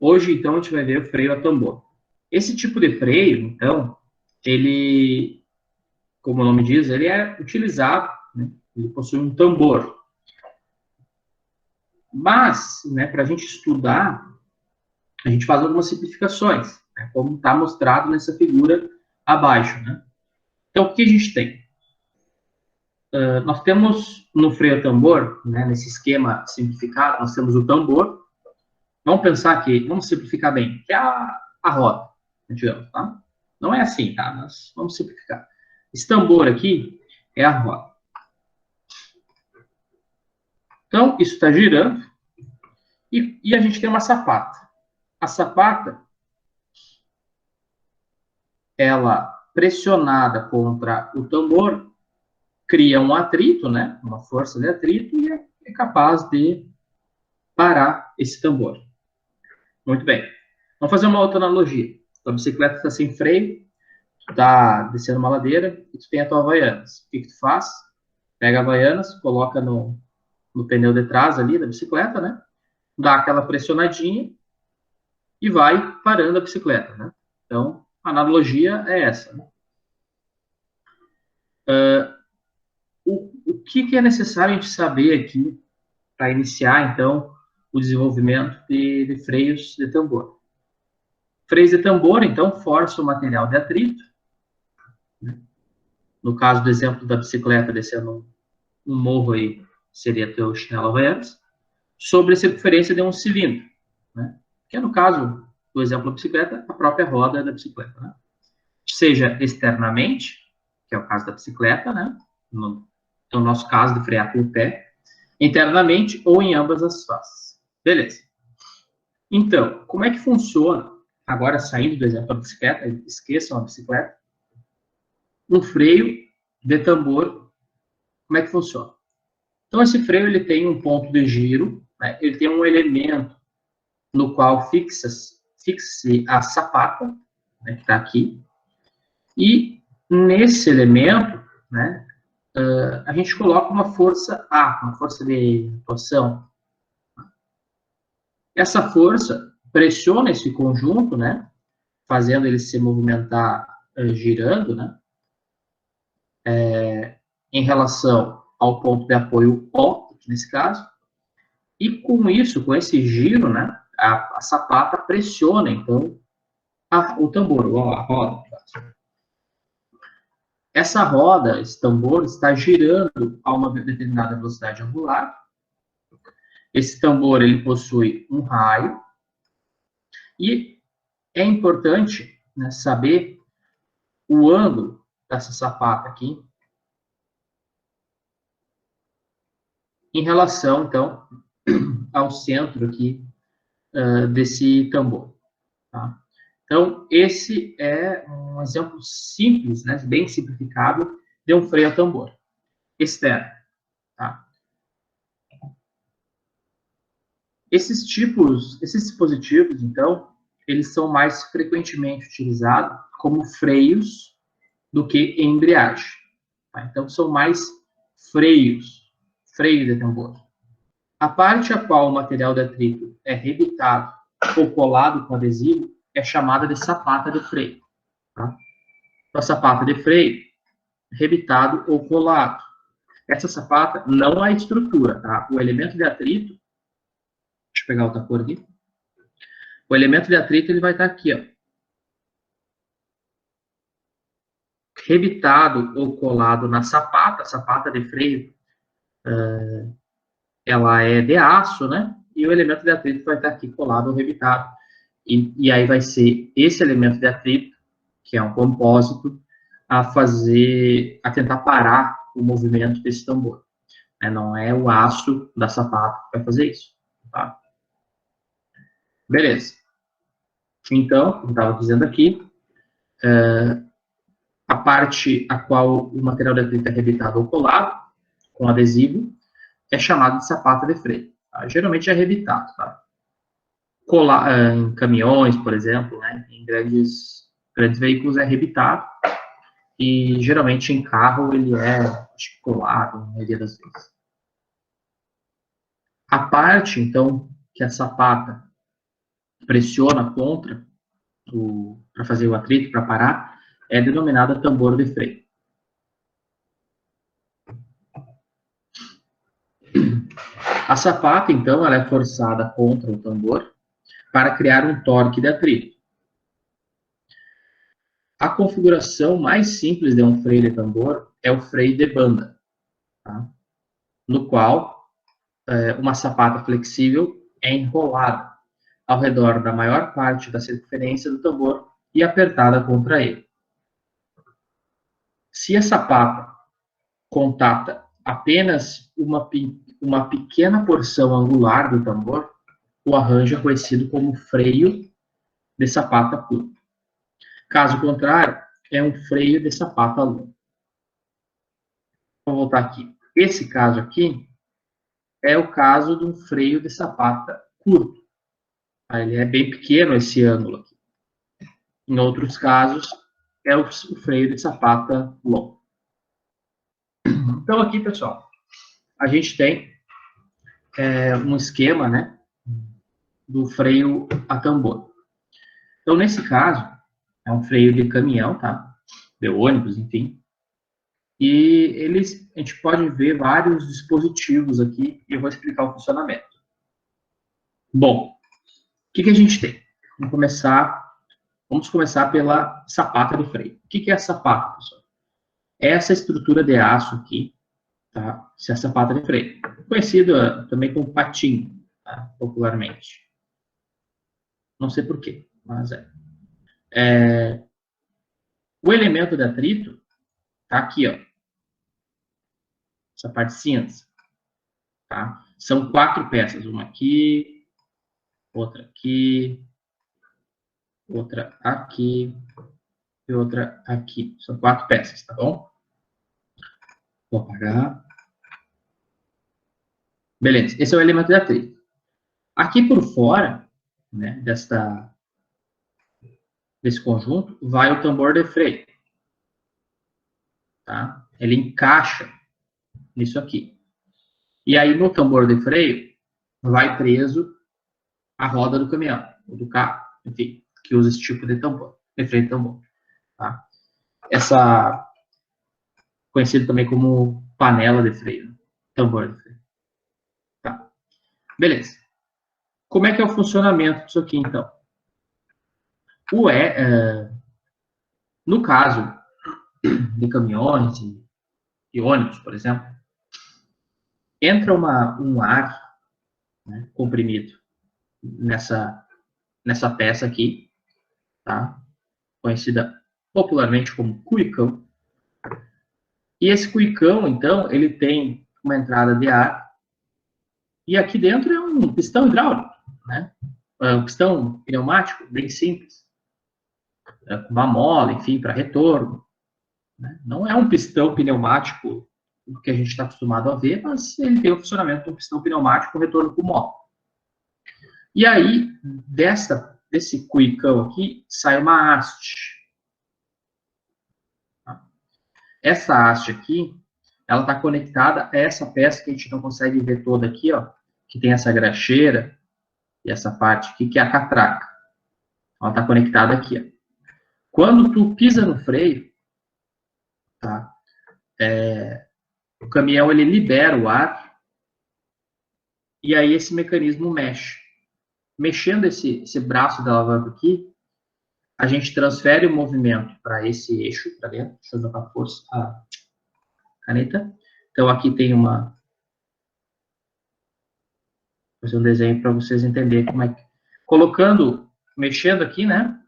Hoje, então, a gente vai ver o freio a tambor. Esse tipo de freio, então, ele, como o nome diz, ele é utilizado, né? Ele possui um tambor. Mas, né, para a gente estudar, a gente faz algumas simplificações, né, como está mostrado nessa figura abaixo, né? Então, o que a gente tem? Nós temos no freio a tambor, né, nesse esquema simplificado, nós temos o tambor. Vamos pensar que, vamos simplificar bem, que é a roda, digamos, tá? Não é assim, tá? Mas vamos simplificar. Esse tambor aqui é a roda. Então, isso está girando e a gente tem uma sapata. A sapata, ela pressionada contra o tambor, cria um atrito, né? Uma força de atrito e é capaz de parar esse tambor. Muito bem. Vamos fazer uma outra analogia. A bicicleta está sem freio, está descendo uma ladeira e tu tem a tua Havaianas. O que tu faz? Pega a Havaianas, coloca no pneu de trás ali da bicicleta, né? Dá aquela pressionadinha e vai parando a bicicleta, né? Então, a analogia é essa. Né? O que é necessário a gente saber aqui para iniciar, então, o desenvolvimento de freios de tambor? Freios de tambor, então, forçam o material de atrito. Né? No caso do exemplo da bicicleta descendo um morro aí, seria teu chinelo Havaianas, sobre a circunferência de um cilindro. Né? Que é, no caso do exemplo da bicicleta, a própria roda da bicicleta. Né? Seja externamente, que é o caso da bicicleta, né? No nosso caso, de frear com o pé, internamente ou em ambas as faces. Beleza. Então, como é que funciona, agora saindo do exemplo da bicicleta, esqueçam a bicicleta, um freio de tambor, como é que funciona? Então, esse freio ele tem um ponto de giro, né? Ele tem um elemento no qual fixa-se a sapata, né, que está aqui, e nesse elemento, né, a gente coloca uma força A, uma força de torção. Essa força pressiona esse conjunto, né, fazendo ele se movimentar girando, né, em relação ao ponto de apoio O, nesse caso, e com isso, com esse giro, né, a sapata pressiona, então, o tambor, a roda. Essa roda, esse tambor, está girando a uma determinada velocidade angular. Esse tambor ele possui um raio e é importante, né, saber o ângulo dessa sapata aqui em relação, então, ao centro aqui desse tambor. Tá? Então, esse é um exemplo simples, né, bem simplificado, de um freio a tambor externo. Tá? Esses dispositivos, então, eles são mais frequentemente utilizados como freios do que embreagem. Tá? Então, são mais freio de tambor. A parte a qual o material de atrito é rebitado ou colado com adesivo é chamada de sapata de freio. Tá? A sapata de freio, rebitado ou colado. Essa sapata não há estrutura, tá? O elemento de atrito, deixa eu pegar outra cor aqui. O elemento de atrito ele vai estar aqui, ó. Rebitado ou colado na sapata, a sapata de freio, ela é de aço, né? E o elemento de atrito vai estar aqui colado ou rebitado. E aí vai ser esse elemento de atrito, que é um compósito, a tentar parar o movimento desse tambor. Não é o aço da sapata que vai fazer isso. Tá? Beleza. Então, como estava dizendo aqui, a parte a qual o material de atrito é rebitado ou colado, com adesivo, é chamado de sapata de freio. Tá? Geralmente é rebitado. Tá? Em caminhões, por exemplo, né? Em grandes veículos é rebitado. E geralmente em carro ele é colado, na maioria das vezes. A parte, então, que a sapata pressiona contra para fazer o atrito, para parar, é denominada tambor de freio. A sapata, então, ela é forçada contra o tambor para criar um torque de atrito. A configuração mais simples de um freio de tambor é o freio de banda, tá? No qual uma sapata flexível é enrolada ao redor da maior parte da circunferência do tambor e apertada contra ele. Se a sapata contata apenas uma pequena porção angular do tambor, o arranjo é conhecido como freio de sapata curta. Caso contrário, é um freio de sapata longa. Vou voltar aqui. Esse caso aqui é o caso de um freio de sapata curto. Ele é bem pequeno, esse ângulo aqui. Em outros casos, é o freio de sapata longo. Então, aqui, pessoal, a gente tem um esquema, né, do freio a tambor. Então, nesse caso, é um freio de caminhão, tá? De ônibus, enfim. E a gente pode ver vários dispositivos aqui e eu vou explicar o funcionamento. Bom, o que a gente tem? Vamos começar pela sapata de freio. O que é a sapata, pessoal? É essa estrutura de aço aqui, tá? Essa é a sapata de freio. Conhecida também como patinho, tá? Popularmente. Não sei porquê, mas o elemento de atrito tá aqui, ó. Essa parte cinza, tá? São 4 peças, uma aqui, outra aqui, outra aqui e outra aqui. São 4 peças, tá bom? Vou apagar. Beleza, esse é o elemento de atrito. Aqui por fora, né, desse conjunto, vai o tambor de freio. Tá? Ele encaixa nisso aqui. E aí no tambor de freio vai preso a roda do caminhão, ou do carro, enfim, que usa esse tipo de tambor, de freio de tambor. Tá? Essa conhecido também como panela de freio, tambor de freio. Tá? Beleza. Como é que é o funcionamento disso aqui, então? No caso de caminhões e ônibus, por exemplo, entra um ar, né, comprimido nessa peça aqui, tá? Conhecida popularmente como cuicão. E esse cuicão, então, ele tem uma entrada de ar e aqui dentro é um pistão hidráulico, né? É um pistão pneumático, bem simples, com uma mola, enfim, para retorno. Né? Não é um pistão pneumático que a gente está acostumado a ver, mas ele tem o funcionamento de um pistão pneumático com retorno com mola. E aí, desse cuicão aqui, sai uma haste. Essa haste aqui, ela está conectada a essa peça que a gente não consegue ver toda aqui, ó, que tem essa graxeira e essa parte aqui, que é a catraca. Ela está conectada aqui, ó. Quando tu pisa no freio, tá? O caminhão ele libera o ar e aí esse mecanismo mexe. Mexendo esse braço da alavanca aqui, a gente transfere o movimento para esse eixo, para dentro. Deixa eu jogar a caneta. Então, aqui tem vou fazer um desenho para vocês entenderem como é que... Mexendo aqui, né?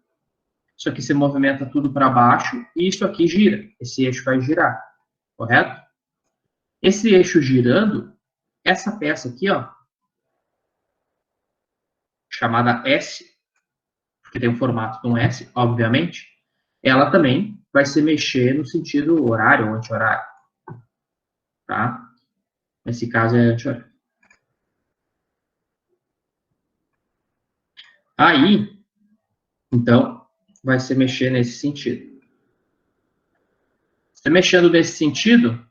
Isso aqui se movimenta tudo para baixo e isso aqui gira. Esse eixo vai girar, correto? Esse eixo girando, essa peça aqui, ó, chamada S, que tem o formato de um S, obviamente, ela também vai se mexer no sentido horário ou anti-horário. Tá? Nesse caso é anti-horário. Aí, então, vai se mexer nesse sentido. Se mexendo nesse sentido,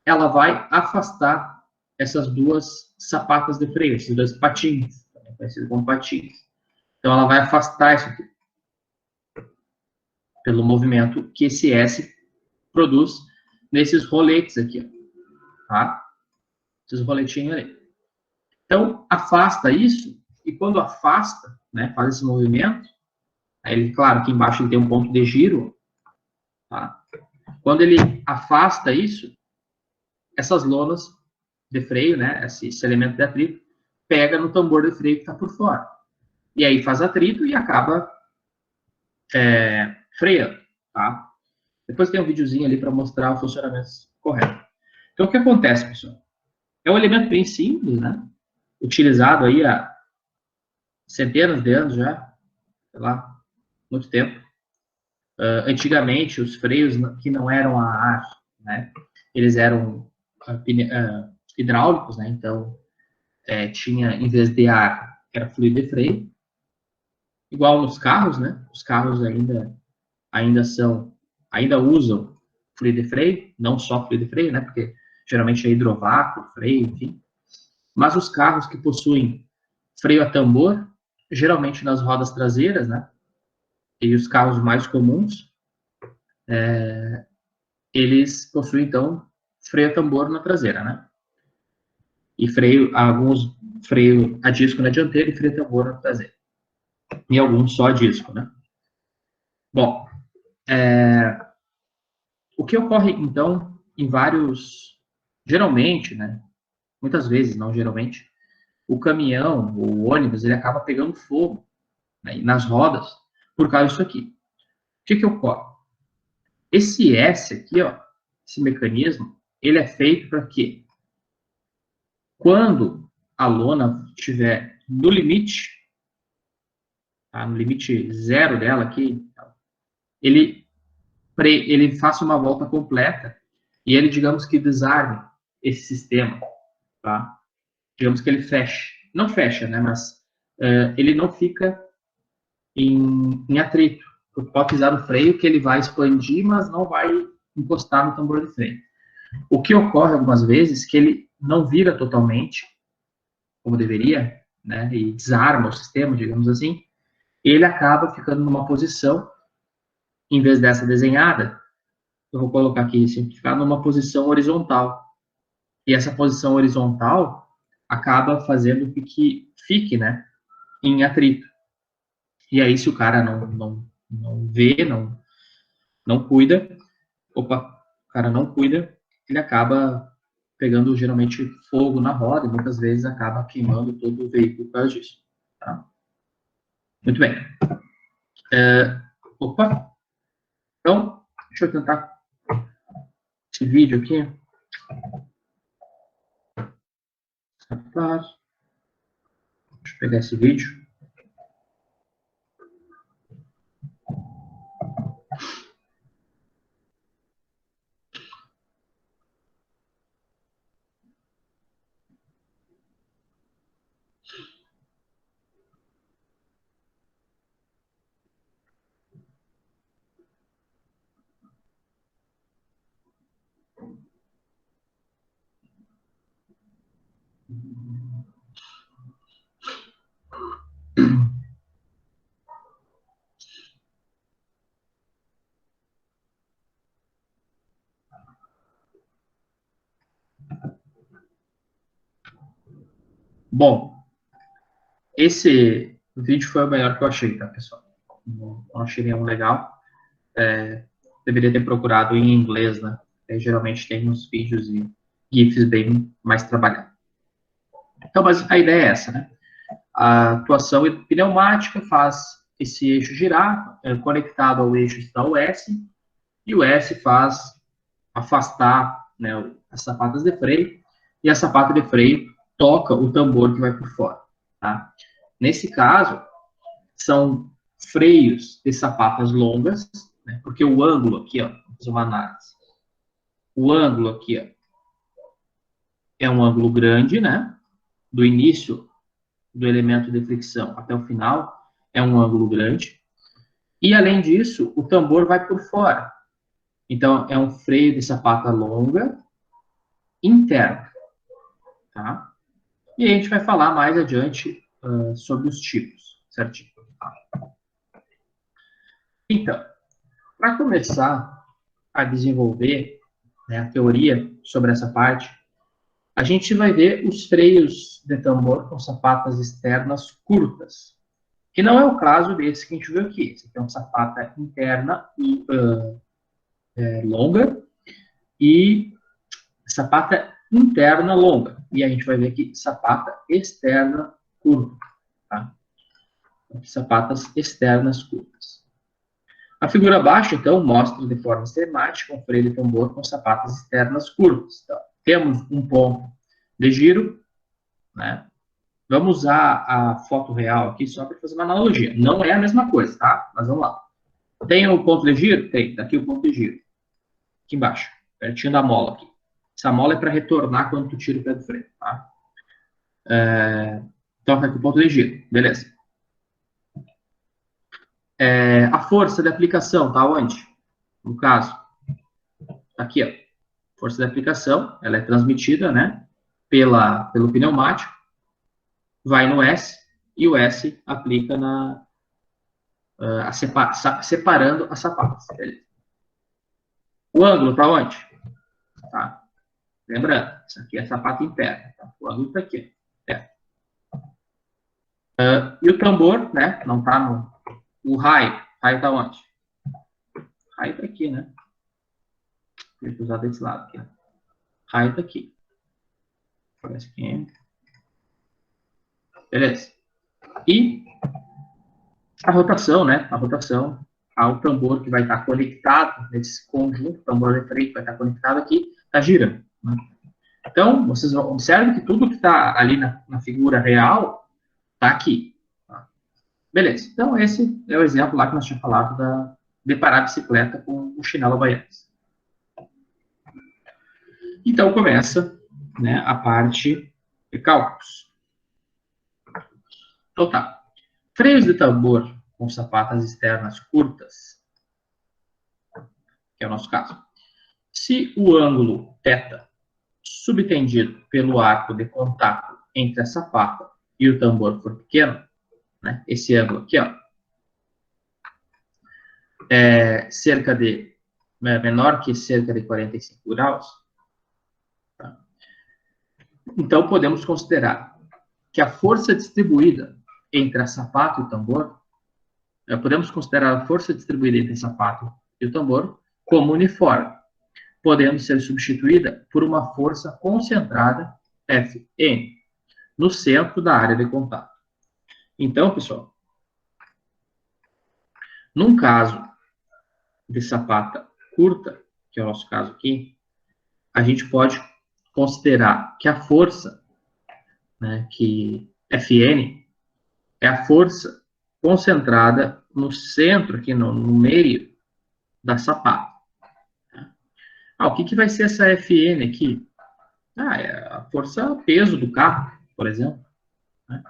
ela vai afastar essas duas sapatas de freio, esses dois patinhos. é conhecido como patins. Então, ela vai afastar isso aqui, pelo movimento que esse S produz nesses roletes aqui, tá? Esses roletinhos ali. Então, afasta isso, e quando afasta, né, faz esse movimento, aí ele, claro, aqui embaixo ele tem um ponto de giro, tá? Quando ele afasta isso, essas lonas de freio, né, esse elemento de atrito, pega no tambor de freio que está por fora. E aí faz atrito e acaba freando, tá? Depois tem um videozinho ali para mostrar o funcionamento correto. Então, o que acontece, pessoal? É um elemento bem simples, né? Utilizado aí há centenas de anos já, sei lá, muito tempo. Antigamente, os freios que não eram a ar, né? Eles eram hidráulicos, né? Então, tinha, em vez de ar, era fluido de freio. Igual nos carros, né? Os carros ainda usam fluido de freio, não só fluido de freio, né? Porque geralmente é hidrovácuo, freio, enfim. Mas os carros que possuem freio a tambor, geralmente nas rodas traseiras, né? E os carros mais comuns, eles possuem, então, freio a tambor na traseira, né? E alguns freio a disco na dianteira e freio a tambor na traseira. E alguns só a disco, né? Bom, o que ocorre, então, em vários... Geralmente, né? Muitas vezes, não geralmente, o caminhão, o ônibus, ele acaba pegando fogo, né, nas rodas por causa disso aqui. O que ocorre? Esse S aqui, ó, esse mecanismo, ele é feito para quê? Quando a lona estiver no limite, tá, no limite zero dela aqui, ele faça uma volta completa e ele, digamos que desarme esse sistema, tá? Digamos que ele feche. Não fecha, né? Mas ele não fica em atrito. Tu pode pisar no freio que ele vai expandir, mas não vai encostar no tambor de freio. O que ocorre algumas vezes é que ele não vira totalmente, como deveria, né, e desarma o sistema, digamos assim, ele acaba ficando numa posição, em vez dessa desenhada, eu vou colocar aqui simplificar, numa posição horizontal. E essa posição horizontal acaba fazendo com que fique, né, em atrito. E aí, se o cara não vê, não cuida, opa, o cara não cuida, ele acaba pegando geralmente fogo na roda e muitas vezes acaba queimando todo o veículo por causa disso. Tá? Muito bem. Opa, então, deixa eu tentar esse vídeo aqui. Deixa eu pegar esse vídeo. Bom, esse vídeo foi o melhor que eu achei, tá, pessoal? Não achei nenhum legal. Deveria ter procurado em inglês, né? Geralmente tem uns vídeos e GIFs bem mais trabalhados. Então, mas a ideia é essa, né? A atuação pneumática faz esse eixo girar, conectado ao eixo está o S, e o S faz afastar, né, as sapatas de freio, e a sapata de freio toca o tambor que vai por fora. Tá? Nesse caso, são freios de sapatas longas, né, porque o ângulo aqui, ó, vou fazer uma análise. O ângulo aqui, ó, é um ângulo grande, né? Do início do elemento de fricção até o final é um ângulo grande. E, além disso, o tambor vai por fora. Então, é um freio de sapata longa interno. Tá? E a gente vai falar mais adiante sobre os tipos, certinho. Então, para começar a desenvolver, né, a teoria sobre essa parte, a gente vai ver os freios de tambor com sapatas externas curtas, que não é o caso desse que a gente viu aqui. Esse aqui é uma sapata interna e longa e sapata interna longa. E a gente vai ver aqui sapata externa curta. Tá? Sapatas externas curtas. A figura abaixo, então, mostra de forma esquemática um freio de tambor com sapatas externas curtas. Então, temos um ponto de giro, né? Vamos usar a foto real aqui só para fazer uma analogia. Não é a mesma coisa, tá? Mas vamos lá. Tem o ponto de giro? Tem. Daqui o ponto de giro. Aqui embaixo. Pertinho da mola aqui. Essa mola é para retornar quando tu tira o pé do freio, tá? Então, tá aqui o ponto de giro. Beleza. A força de aplicação tá onde? No caso, aqui, ó. Força de aplicação, ela é transmitida, né? Pelo pneumático. Vai no S e o S aplica separando as sapatas. Beleza. O ângulo está onde? Tá. Lembrando, isso aqui é sapato interno. Tá? O ângulo está aqui. E o tambor, né? Não está no. O raio. O raio está onde? O raio está aqui, né? Deixa eu usar desse lado aqui. O raio está aqui. Parece que. Beleza. E a rotação, né? A rotação ao tambor que vai estar conectado nesse conjunto, o tambor de freio que vai estar conectado aqui, está girando. Né? Então, vocês observam que tudo que está ali na figura real está aqui. Tá? Beleza. Então, esse é o exemplo lá que nós tínhamos falado de parar a bicicleta com o chinelo Havaianas. Então, começa, né, a parte de cálculos. Então, tá. Freios de tambor com sapatas externas curtas, que é o nosso caso. Se o ângulo θ subtendido pelo arco de contato entre a sapata e o tambor for pequeno, né, esse ângulo aqui, ó, é menor que cerca de 45 graus, tá? Então podemos considerar que a força distribuída entre a sapata e o tambor, podemos considerar a força distribuída entre a sapata e o tambor como uniforme, podendo ser substituída por uma força concentrada, Fn, no centro da área de contato. Então, pessoal, num caso de sapata curta, que é o nosso caso aqui, a gente pode considerar que a força, né, que Fn, é a força concentrada no centro, aqui no meio da sapata. O que vai ser essa Fn aqui? É a força peso do carro, por exemplo. Né?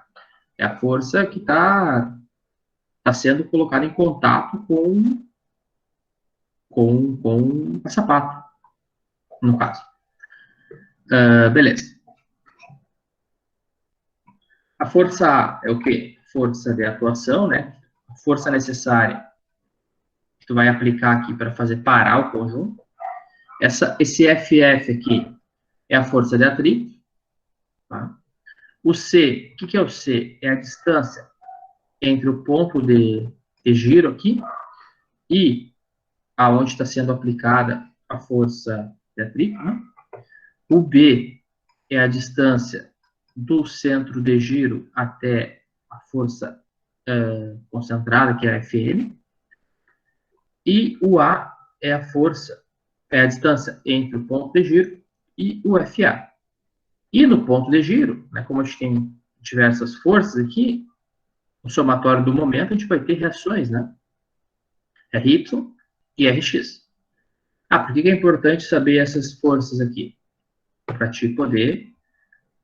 É a força que está sendo colocada em contato com a sapata, no caso. Beleza. A força é o quê? Força de atuação, né? A força necessária que tu vai aplicar aqui para fazer parar o conjunto. Esse FF aqui é a força de atrito. Tá? O C, o que é o C? É a distância entre o ponto de giro aqui e aonde está sendo aplicada a força de atrito. Né? O B é a distância do centro de giro até a força concentrada, que é a Fm. E o A é a força, é a distância entre o ponto de giro e o FA. E no ponto de giro, né, como a gente tem diversas forças aqui, o somatório do momento, a gente vai ter reações, né? RY e RX. Por que é importante saber essas forças aqui? Para te poder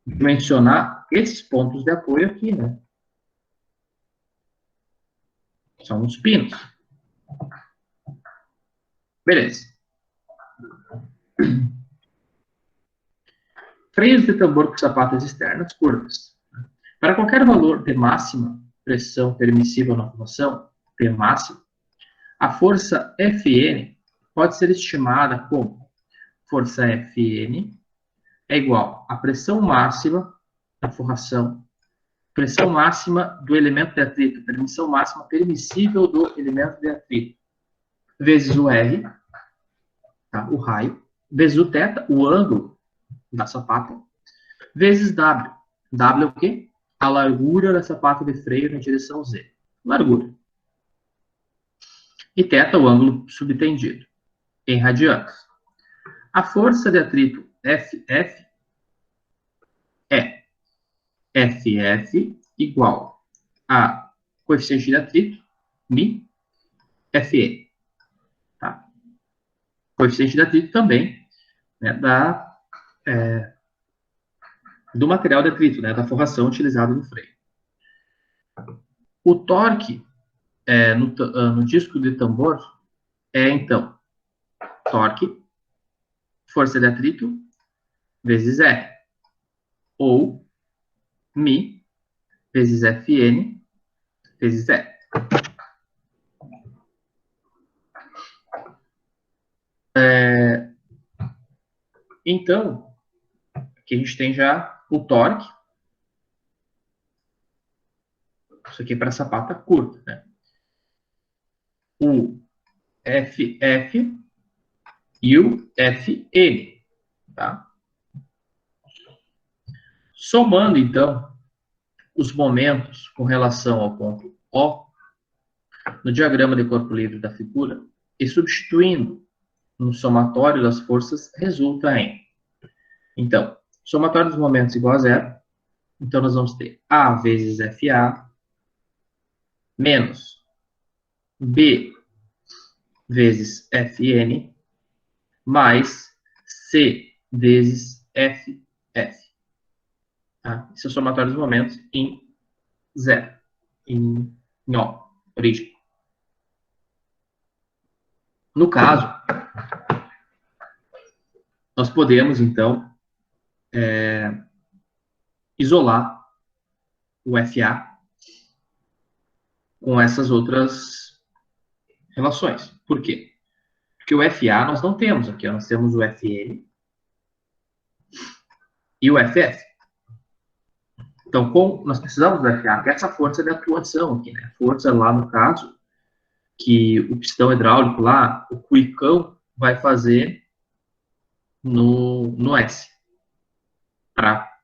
mencionar esses pontos de apoio aqui, né? São os pinos. Beleza. Freios de tambor com sapatas externas curtas. Para qualquer valor de máxima pressão permissível na formação, P máxima, a força Fn pode ser estimada como força Fn é igual à pressão máxima da forração, pressão máxima do elemento de atrito, permissão máxima permissível do elemento de atrito, vezes o R, tá? O raio, vezes o θ, o ângulo da sapata, vezes W. W é o quê? A largura da sapata de freio na direção Z. Largura. E θ, o ângulo subtendido, em radianos. A força de atrito FF é FF igual a coeficiente de atrito, μ, Fe. Tá? Coeficiente de atrito também, né, do material de atrito, né, da forração utilizada no freio. O torque no disco de tambor é, então, torque, força de atrito, vezes R. Ou μ, vezes Fn, vezes E. Então, aqui a gente tem já o torque. Isso aqui é para sapata curta, né? O FF e o Fn, tá? Somando, então, os momentos com relação ao ponto O no diagrama de corpo livre da figura e substituindo no somatório das forças, resulta em... Então, somatório dos momentos igual a zero. Então, nós vamos ter A vezes FA menos B vezes Fn mais C vezes FF. Tá? Esse é o somatório dos momentos em zero, em O, origem. No caso, nós podemos, então, isolar o FA com essas outras relações. Por quê? Porque o FA nós não temos aqui, nós temos o FN e o FF. Então, nós precisamos do FA, que é essa força de atuação aqui, né? Força lá no caso, que o pistão hidráulico lá, o cuicão, vai fazer no S, para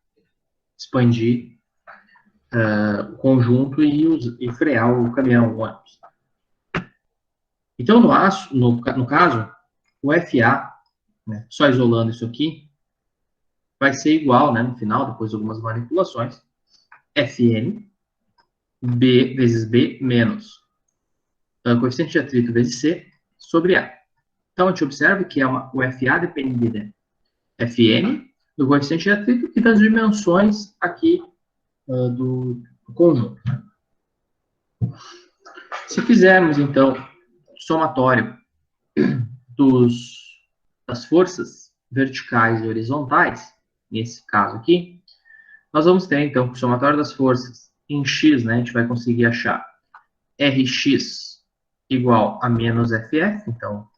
expandir o conjunto e frear o caminhão, o ônibus. Então, no caso, o FA, né, só isolando isso aqui, vai ser igual, né, no final, depois de algumas manipulações, Fn, B vezes B menos coeficiente de atrito vezes C sobre A. Então, a gente observa que o FA depende de Fn, do coeficiente de atrito e das dimensões aqui do conjunto. Se fizermos, então, somatório das forças verticais e horizontais, nesse caso aqui, nós vamos ter, então, o somatório das forças em x, né, a gente vai conseguir achar Rx igual a menos Ff, então,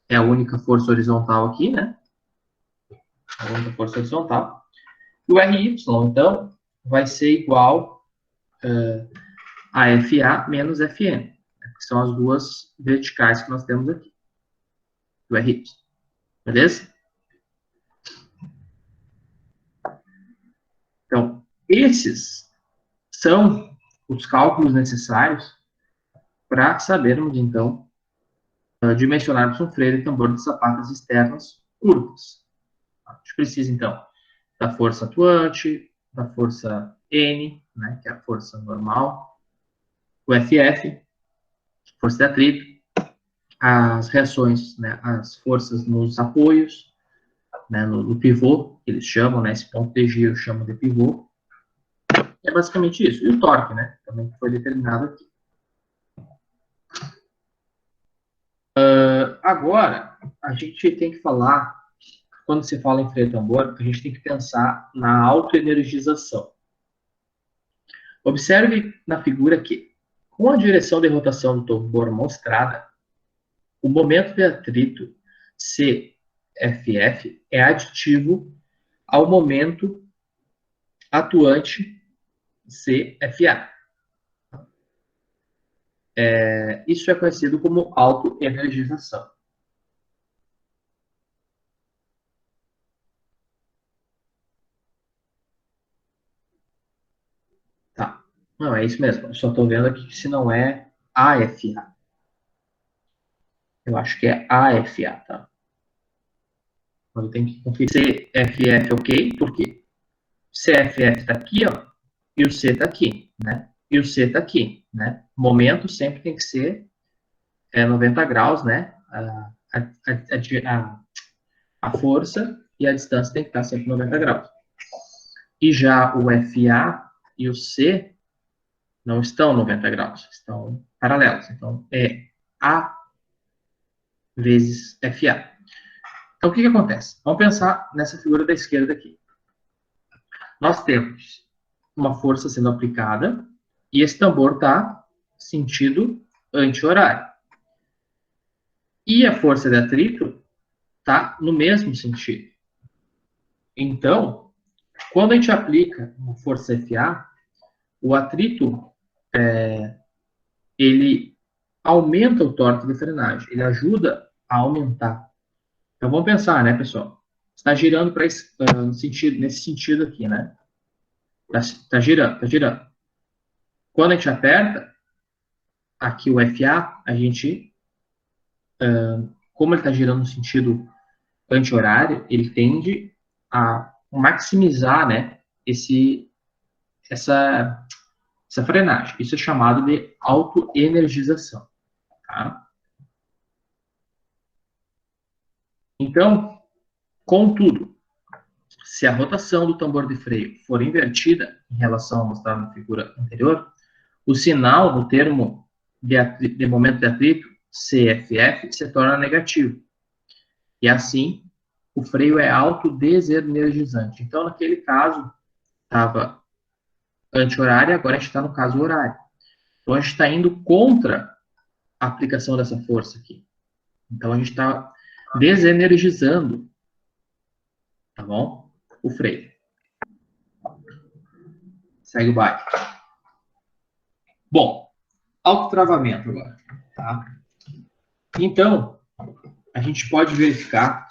é a única força horizontal aqui, né? A única força horizontal. E o Ry, então, vai ser igual a Fa menos Fn, né, que são as duas verticais que nós temos aqui. O Ry. Beleza? Então, esses são os cálculos necessários para sabermos, então, dimensionarmos um freio de tambor de sapatas externas curtas. A gente precisa, então, da força atuante, da força N, né, que é a força normal, o FF, força de atrito, as reações, né, as forças nos apoios, né, no pivô, que eles chamam, né, esse ponto de giro chamam de pivô. É basicamente isso. E o torque, né, também foi determinado aqui. Agora, a gente tem que falar, quando se fala em freio tambor, a gente tem que pensar na autoenergização. Observe na figura que, com a direção de rotação do tambor mostrada, o momento de atrito CFF é aditivo ao momento atuante CFA. Isso é conhecido como autoenergização. Tá. Não, é isso mesmo. Eu só estou vendo aqui que se não é AFA. Eu acho que é AFA, tá? Então, eu tenho que conferir CFF, ok? Por quê? CFF está aqui, ó, e o C está aqui, né? E o C está aqui, né? Momento sempre tem que ser 90 graus, né? A força e a distância tem que estar sempre 90 graus. E já o FA e o C não estão 90 graus, estão paralelos. Então, é A vezes FA. Então, o que acontece? Vamos pensar nessa figura da esquerda aqui. Nós temos uma força sendo aplicada e esse tambor está sentido anti-horário. E a força de atrito está no mesmo sentido. Então, quando a gente aplica uma força FA, o atrito ele aumenta o torque de frenagem, ele ajuda a aumentar. Então vamos pensar, né, pessoal? Está girando para nesse sentido aqui, né? Está girando, está girando. Quando a gente aperta aqui o FA, a gente, como ele está girando no sentido anti-horário, ele tende a maximizar, né, essa frenagem. Isso é chamado de autoenergização. Tá? Então, contudo, se a rotação do tambor de freio for invertida em relação ao mostrado na figura anterior, o sinal no termo de momento de atrito, CFF, se torna negativo. E assim, o freio é autodesenergizante. Então, naquele caso, estava anti-horário, agora a gente está no caso horário. Então, a gente está indo contra a aplicação dessa força aqui. Então, a gente está desenergizando, tá bom? O freio. Segue o baile. Bom, autotravamento agora, tá? Então, a gente pode verificar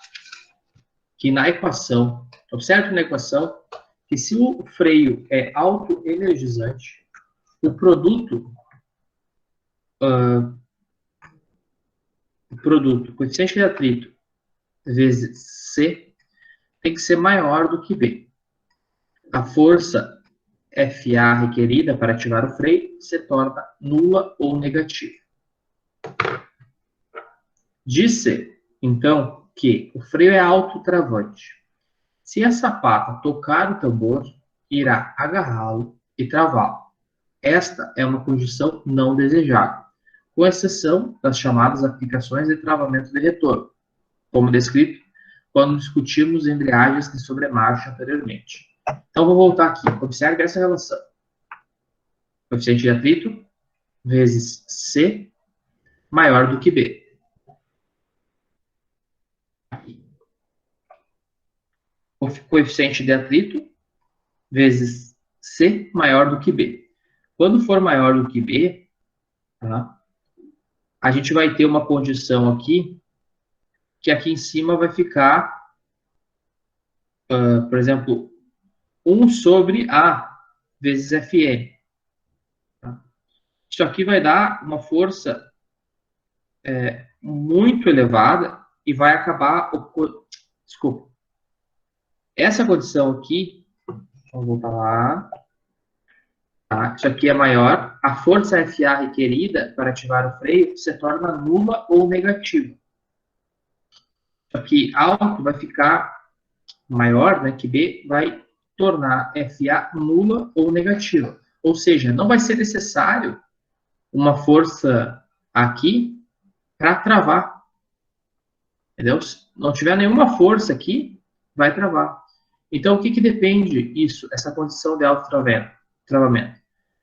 que na equação, observe na equação, que se o freio é autoenergizante, o produto, coeficiente de atrito vezes C, tem que ser maior do que B. A força FA requerida para ativar o freio se torna nula ou negativa. Diz-se, então, que o freio é autotravante. Se a sapata tocar o tambor, irá agarrá-lo e travá-lo. Esta é uma condição não desejada, com exceção das chamadas aplicações de travamento de retorno, como descrito quando discutimos embreagens de sobremarcha anteriormente. Então, vou voltar aqui. Observe essa relação. Coeficiente de atrito vezes C maior do que B. Aqui. O coeficiente de atrito vezes C maior do que B. Quando for maior do que B, tá, a gente vai ter uma condição aqui, que aqui em cima vai ficar, por exemplo, 1 sobre A vezes Fn. Tá? Isso aqui vai dar uma força muito elevada e vai acabar... Desculpa. Essa condição aqui, vamos voltar lá. Tá? Isso aqui é maior. A força FA requerida para ativar o freio se torna nula ou negativa. Isso aqui alto vai ficar maior, né, que B, vai tornar FA nula ou negativa. Ou seja, não vai ser necessário uma força aqui para travar. Entendeu? Se não tiver nenhuma força aqui, vai travar. Então, o que depende isso, essa condição de autotravamento?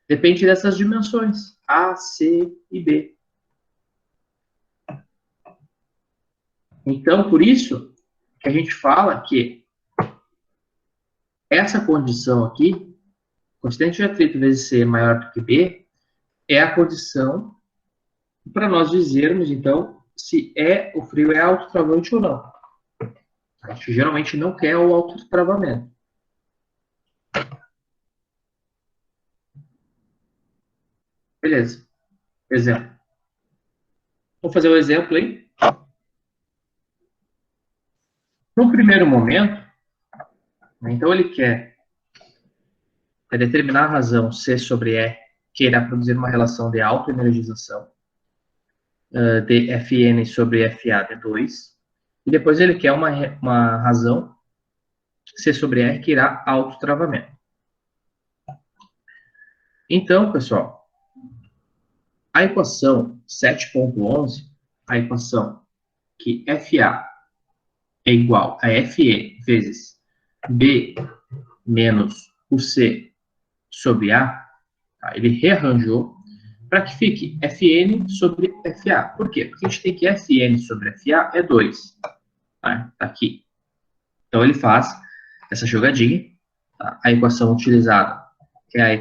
Depende dessas dimensões, A, C e B. Então, por isso que a gente fala que essa condição aqui, coeficiente de atrito vezes C maior do que B, é a condição para nós dizermos, então, se o freio é autotravante ou não. A gente geralmente não quer o autotravamento. Beleza. Exemplo. Vou fazer um exemplo aí. No primeiro momento, então ele quer determinar a razão C sobre E, que irá produzir uma relação de autoenergização de Fn sobre Fa de 2. E depois ele quer uma razão C sobre R que irá autotravamento. Então, pessoal, a equação 7.11, a equação que Fa é igual a Fe vezes B menos o C sobre A, tá? Ele rearranjou para que fique Fn sobre Fa. Por quê? Porque a gente tem que Fn sobre Fa é 2. Tá? Aqui. Então ele faz essa jogadinha. Tá? A equação utilizada é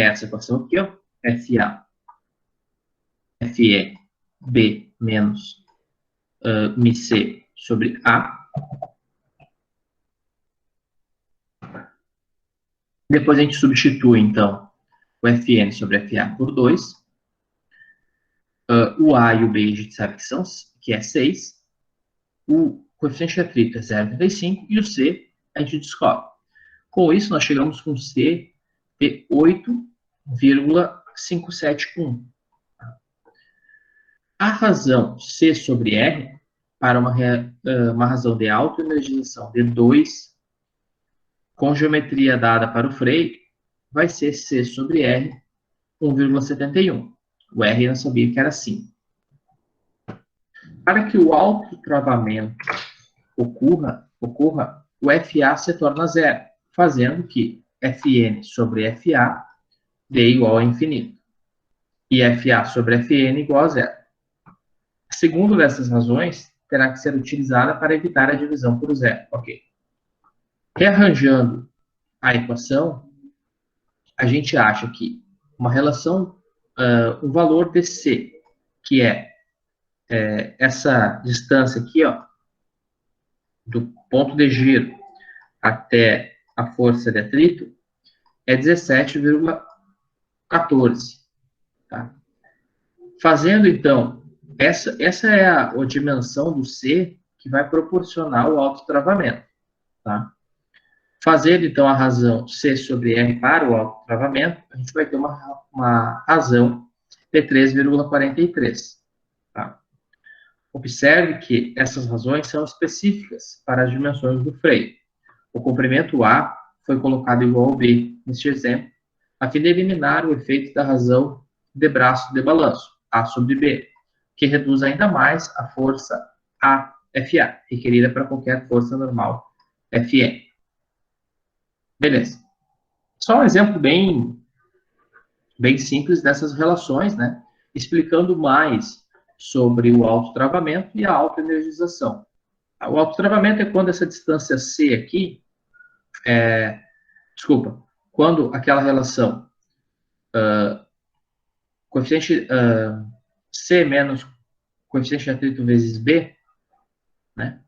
essa equação aqui, ó. Fa, Fe, B menos MC sobre A. Depois a gente substitui, então, o Fn sobre Fa por 2. O A e o B a gente sabe que é 6. O coeficiente de atrito é 0,35 e o C a gente descobre. Com isso, nós chegamos com C de 8,571. A razão C sobre R, para uma razão de autoenergização de 2, com geometria dada para o freio, vai ser C sobre R, 1,71. O R eu não sabia que era 5. Para que o autotravamento ocorra, o FA se torna zero, fazendo que Fn sobre Fa dê igual a infinito. E Fa sobre Fn igual a zero. A segunda dessas razões terá que ser utilizada para evitar a divisão por zero. Ok. Rearranjando a equação, a gente acha que uma relação, um valor de C, que é essa distância aqui, ó, do ponto de giro até a força de atrito, é 17,14. Tá? Fazendo, então, essa é a dimensão do C que vai proporcionar o autotravamento. Tá? Fazendo, então, a razão C sobre R para o autotravamento, a gente vai ter uma razão de 3,43. Tá? Observe que essas razões são específicas para as dimensões do freio. O comprimento A foi colocado igual ao B, neste exemplo, a fim de eliminar o efeito da razão de braço de balanço, A sobre B, que reduz ainda mais a força AFA, requerida para qualquer força normal Fn. Beleza. Só um exemplo bem simples dessas relações, né? Explicando mais sobre o autotravamento e a autoenergização. O autotravamento é quando essa distância C aqui, quando aquela relação coeficiente C menos coeficiente de atrito vezes B, né?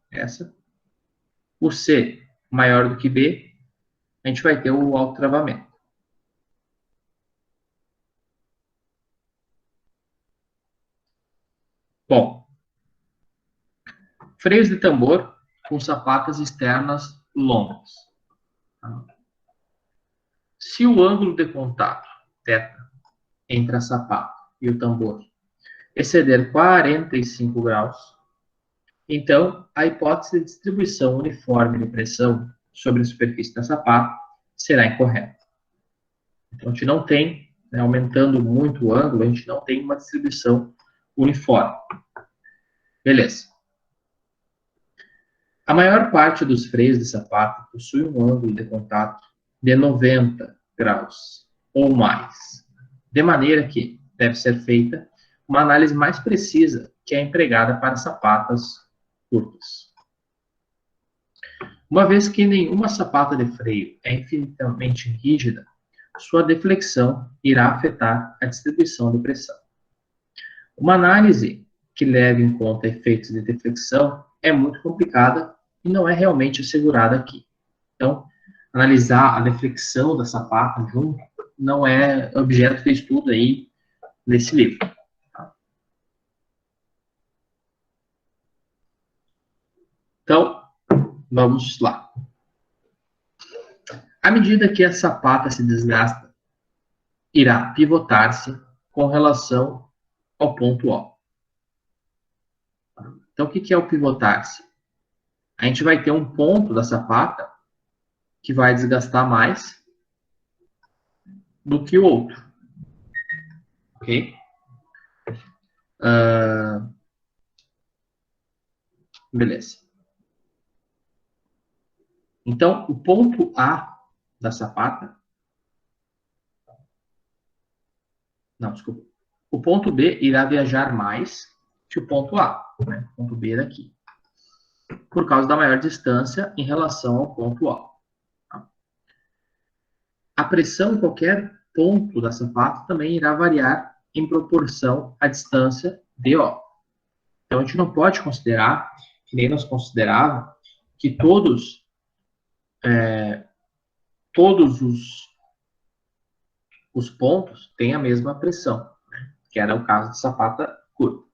O C maior do que B, a gente vai ter o autotravamento. Bom, freios de tambor com sapatas externas longas. Se o ângulo de contato, θ, entre a sapata e o tambor exceder 45 graus, então a hipótese de distribuição uniforme de pressão sobre a superfície da sapata será incorreta. Então a gente não tem, né, aumentando muito o ângulo, a gente não tem uma distribuição uniforme. Beleza. A maior parte dos freios de sapato possui um ângulo de contato de 90 graus. ou mais. De maneira que deve ser feita uma análise mais precisa que é empregada para sapatas curtas. Uma vez que nenhuma sapata de freio é infinitamente rígida, sua deflexão irá afetar a distribuição de pressão. Uma análise que leve em conta efeitos de deflexão é muito complicada e não é realmente assegurada aqui. Então, analisar a deflexão da sapata junto não é objeto de estudo aí nesse livro. Então, vamos lá. À medida que a sapata se desgasta, irá pivotar-se com relação ao ponto O. Então, o que é o pivotar-se? A gente vai ter um ponto da sapata que vai desgastar mais do que o outro. Ok? Beleza. Então, o ponto A da sapata... Não, desculpa. O ponto B irá viajar mais que o ponto A. Né? O ponto B é daqui. Por causa da maior distância em relação ao ponto A. A pressão em qualquer ponto da sapata também irá variar em proporção à distância DO. Então, a gente não pode considerar, que nem nós considerava, que todos os pontos têm a mesma pressão, né? Que era o caso de sapata curta.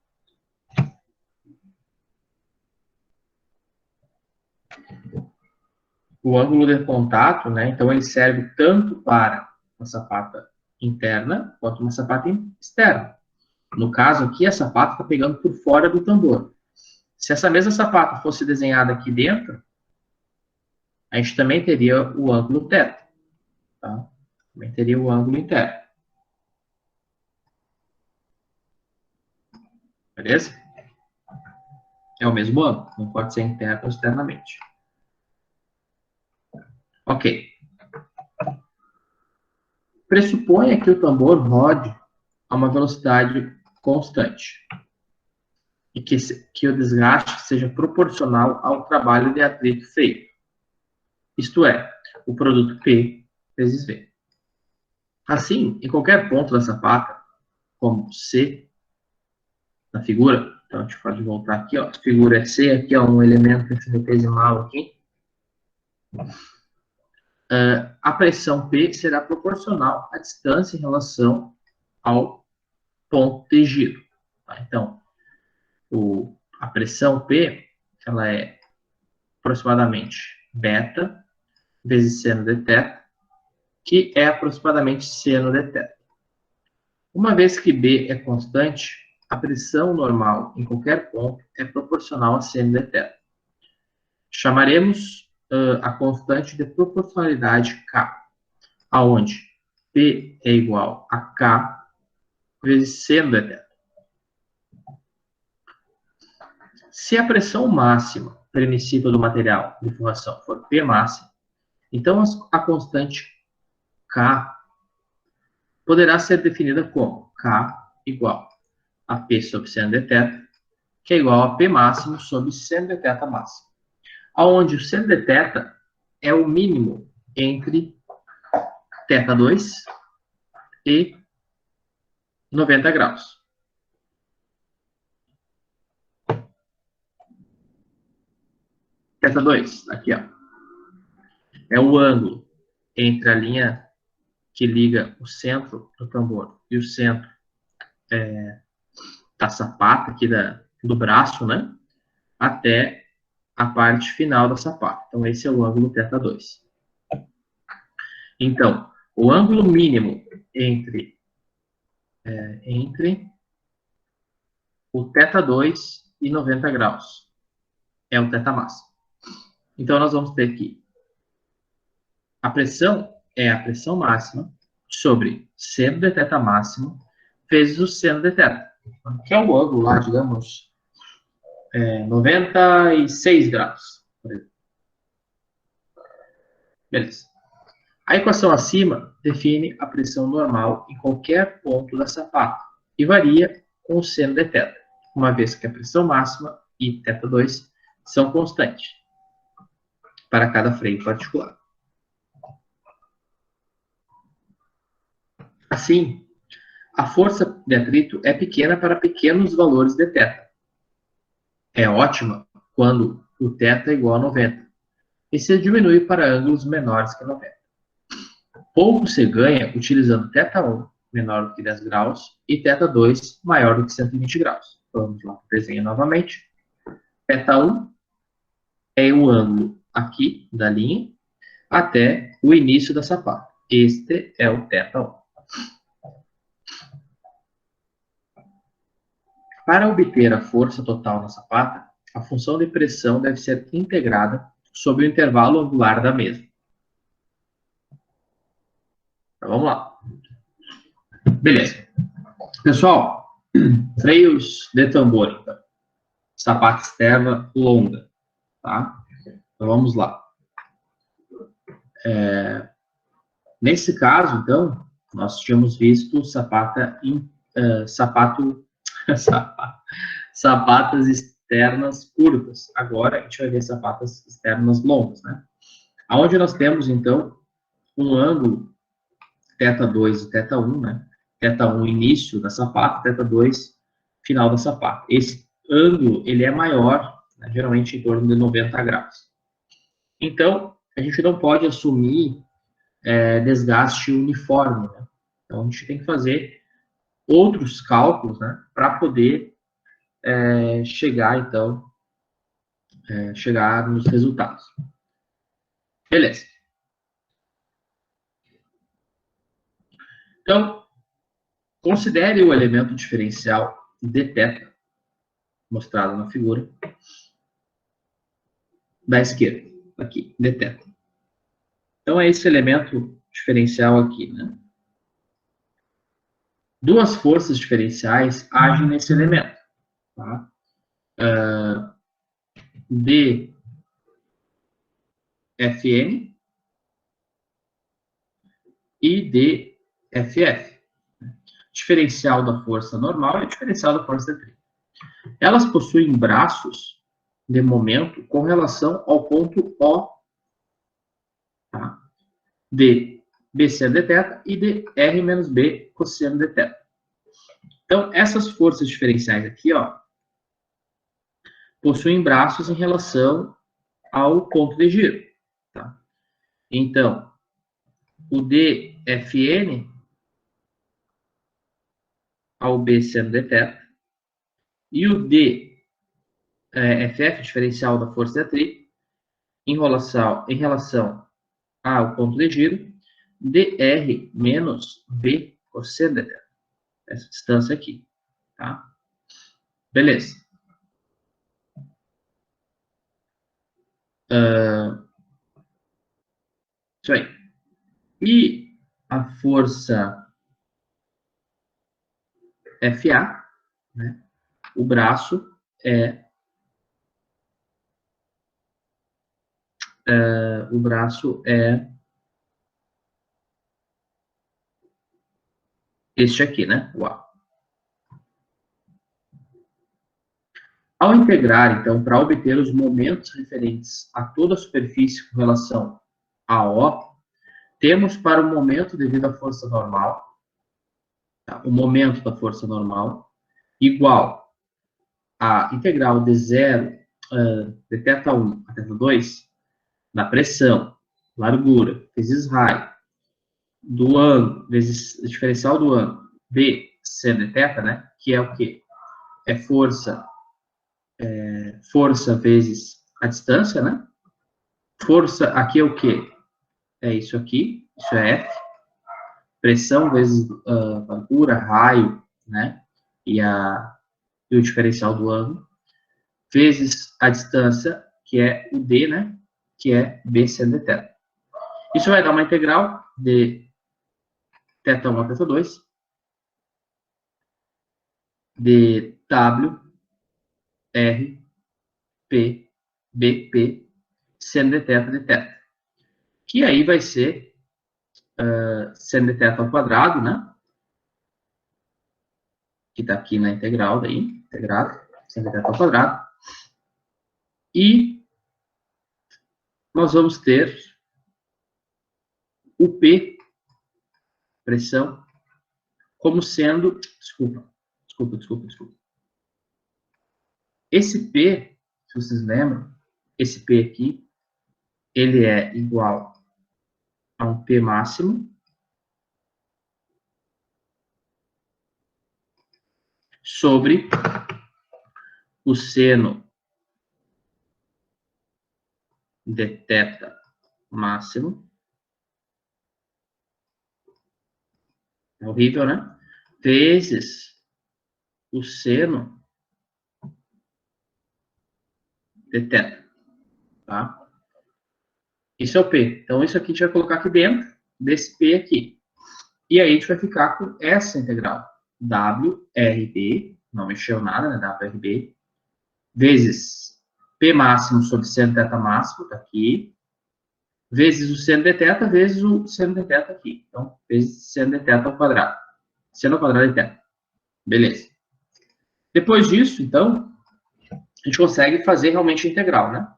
O ângulo de contato, né, então ele serve tanto para uma sapata interna quanto uma sapata externa. No caso aqui, a sapata está pegando por fora do tambor. Se essa mesma sapata fosse desenhada aqui dentro, a gente também teria o ângulo θ. Tá? Também teria o ângulo interno. Beleza? É o mesmo ângulo, não pode ser interno ou externamente. Ok. Pressuponha que o tambor rode a uma velocidade constante e que o desgaste seja proporcional ao trabalho de atrito feito. Isto é, o produto P vezes V. Assim, em qualquer ponto da sapata, como C na figura, então a gente pode voltar aqui, ó, a figura é C, aqui ó, um elemento hexadecimal aqui, a pressão P será proporcional à distância em relação ao ponto de giro. Tá? Então, a pressão P, ela é aproximadamente beta vezes seno de θ, que é aproximadamente seno de θ. Uma vez que B é constante, a pressão normal em qualquer ponto é proporcional a seno de θ. Chamaremos a constante de proporcionalidade K, aonde P é igual a K vezes seno de θ. Se a pressão máxima permissível do material de formação for P máxima, então a constante K poderá ser definida como K igual a P sobre seno de θ, que é igual a P máximo sobre seno de θ máximo. Onde o seno de θ é o mínimo entre θ2 e 90 graus. θ2, aqui ó, é o ângulo entre a linha que liga o centro do tambor e o centro da sapata, aqui do braço, né? Até a parte final da sapata. Então, esse é o ângulo θ2. Então, o ângulo mínimo entre o θ2 e 90 graus é o θ máximo. Então, nós vamos ter aqui a pressão é a pressão máxima sobre seno de θ máximo vezes o seno de θ, que é o ângulo lá, digamos, 96 graus. Beleza. A equação acima define a pressão normal em qualquer ponto da sapata e varia com o seno de θ, uma vez que a pressão máxima e θ2 são constantes para cada freio particular. Assim, a força de atrito é pequena para pequenos valores de θ. É ótima quando o θ é igual a 90 e se diminui para ângulos menores que 90. Pouco se ganha utilizando θ1 menor do que 10 graus e θ2 maior do que 120 graus. Vamos lá, desenho novamente. θ1 é o ângulo aqui da linha até o início da sapata. Este é o θ1. Para obter a força total na sapata, a função de pressão deve ser integrada sobre o intervalo angular da mesma. Então, vamos lá. Beleza. Pessoal, freios de tambor, então. Sapata externa longa, tá? Então, vamos lá. Nesse caso, então, nós tínhamos visto sapatas externas curtas. Agora, a gente vai ver sapatas externas longas, né? Aonde nós temos, então, um ângulo θ2 e θ1, né? θ1 início da sapata, θ2 final da sapata. Esse ângulo, ele é maior, né, geralmente em torno de 90 graus. Então, a gente não pode assumir desgaste uniforme, né? Então, a gente tem que fazer outros cálculos, né, para poder chegar, então, chegar nos resultados. Beleza. Então, considere o elemento diferencial dθ, mostrado na figura, da esquerda, aqui, dθ. Então, é esse elemento diferencial aqui, né? Duas forças diferenciais agem nesse elemento, tá? dFn e dFf. Diferencial da força normal e diferencial da força de atrito. Elas possuem braços de momento com relação ao ponto O, tá? De BC de θ e de R menos B cosseno de θ. Então, essas forças diferenciais aqui, ó, possuem braços em relação ao ponto de giro, tá? Então, o dFn ao B seno de θ e o dFf, diferencial da força de atrito, em relação ao ponto de giro, dr menos B cosseno de θ. Essa distância aqui, tá? Beleza. Isso aí. E a força FA, né? O braço é este aqui, né? O A. Ao integrar, então, para obter os momentos referentes a toda a superfície com relação a O, temos para o momento devido à força normal, tá? O momento da força normal, igual a integral de zero de θ1 a θ2, da pressão, largura, vezes raio, do ângulo, vezes o diferencial do ângulo, B seno de θ, né? Que é o quê? É força vezes a distância, né? Força aqui é o quê? É isso aqui, isso é F. Pressão vezes largura, raio, né? E o diferencial do ângulo, vezes a distância, que é o D, né? Que é B seno de θ. Isso vai dar uma integral de θ1 a θ2, de W, R, P, BP, seno de θ de θ. Que aí vai ser seno de θ ao quadrado, né? Que está aqui na integral daí, integrado, seno de θ ao quadrado. E nós vamos ter o P, pressão, como sendo... Desculpa. Esse P, se vocês lembram, esse P aqui, ele é igual a um P máximo sobre o seno de θ máximo. É horrível, né? Vezes o seno de θ. Tá? Isso é o P. Então, isso aqui a gente vai colocar aqui dentro desse P aqui. E aí a gente vai ficar com essa integral. WRB, não mexeu nada, né? WRB, vezes P máximo sobre seno de θ máximo, tá aqui, vezes o seno de θ, vezes o seno de θ aqui. Então, vezes seno de θ ao quadrado. Seno ao quadrado de θ. Beleza. Depois disso, então, a gente consegue fazer realmente a integral, né?